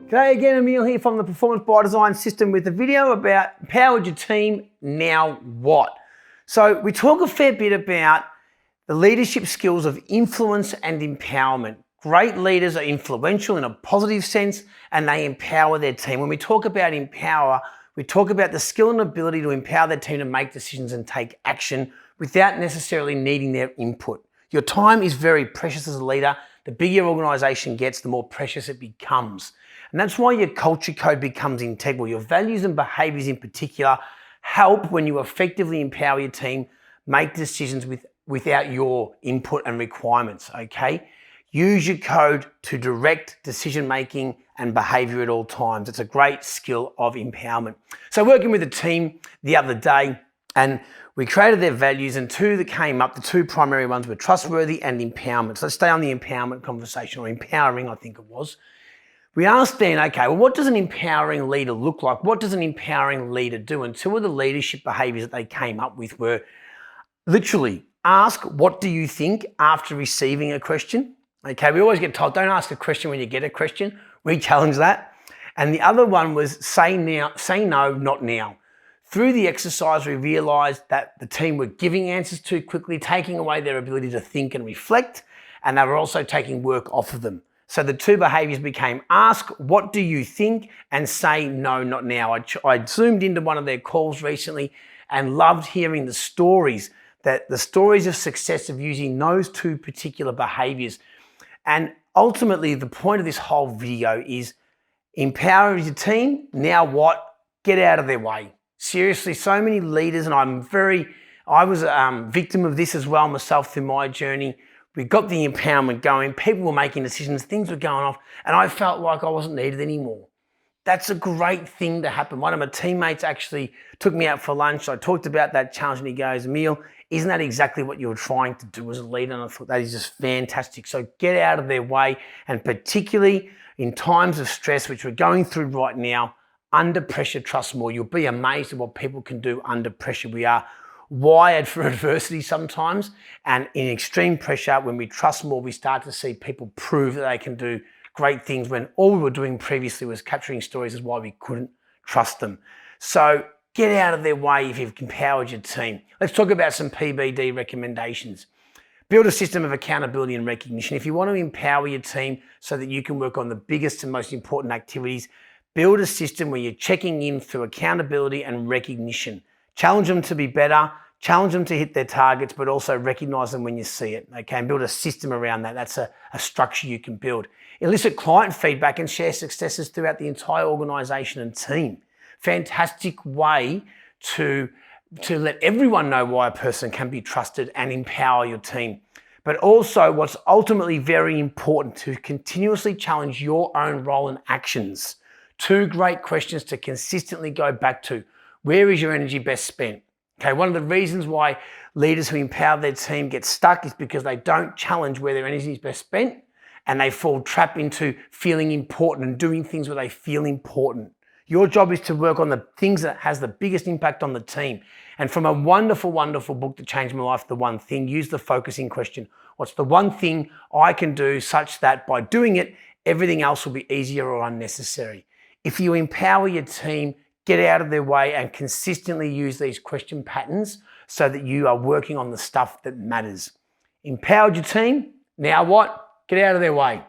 G'day again, Emil here from the Performance by Design System with a video about empowered your team, now what? So we talk a fair bit about the leadership skills of influence and empowerment. Great leaders are influential in a positive sense and they empower their team. When we talk about empower, we talk about the skill and ability to empower their team to make decisions and take action without necessarily needing their input. Your time is very precious as a leader. The bigger your organization gets, the more precious it becomes. And that's why your culture code becomes integral. Your values and behaviors in particular help when you effectively empower your team make decisions without your input and requirements, okay? Use your code to direct decision-making and behavior at all times. It's a great skill of empowerment. So working with a team the other day, and we created their values, and two that came up, the two primary ones were trustworthy and empowerment. So let's stay on the empowerment conversation, or empowering, I think it was. We asked then, okay, well, what does an empowering leader look like? What does an empowering leader do? And two of the leadership behaviors that they came up with were literally ask, what do you think after receiving a question? Okay, we always get told, don't ask a question when you get a question. We challenge that. And the other one was say no, not now. Through the exercise, we realized that the team were giving answers too quickly, taking away their ability to think and reflect, and they were also taking work off of them. So the two behaviors became ask, what do you think? And say no, not now. I zoomed into one of their calls recently and loved hearing the stories of success of using those two particular behaviors. And ultimately, the point of this whole video is empower your team. Now what? Get out of their way. Seriously, so many leaders, and I was a victim of this as well myself through my journey. We got the empowerment going, people were making decisions, things were going off, and I felt like I wasn't needed anymore. That's a great thing to happen. One of my teammates actually took me out for lunch. I talked about that challenge and he goes, Emil, isn't that exactly what you were trying to do as a leader? And I thought that is just fantastic. So get out of their way, and particularly in times of stress, which we're going through right now, under pressure, trust more. You'll be amazed at what people can do under pressure. We are wired for adversity sometimes, and in extreme pressure, when we trust more, we start to see people prove that they can do great things when all we were doing previously was capturing stories as why we couldn't trust them. So get out of their way if you've empowered your team. Let's talk about some PBD recommendations. Build a system of accountability and recognition. If you want to empower your team so that you can work on the biggest and most important activities, build a system where you're checking in through accountability and recognition. Challenge them to be better, challenge them to hit their targets, but also recognize them when you see it, okay? And build a system around that. That's a structure you can build. Elicit client feedback and share successes throughout the entire organization and team. Fantastic way to let everyone know why a person can be trusted and empower your team. But also what's ultimately very important, to continuously challenge your own role and actions. Two great questions to consistently go back to. Where is your energy best spent? Okay, one of the reasons why leaders who empower their team get stuck is because they don't challenge where their energy is best spent, and they fall trapped into feeling important and doing things where they feel important. Your job is to work on the things that has the biggest impact on the team. And from a wonderful, wonderful book that changed my life, The One Thing, use the focusing question. What's the one thing I can do such that by doing it, everything else will be easier or unnecessary? If you empower your team, get out of their way and consistently use these question patterns so that you are working on the stuff that matters. Empowered your team, now what? Get out of their way.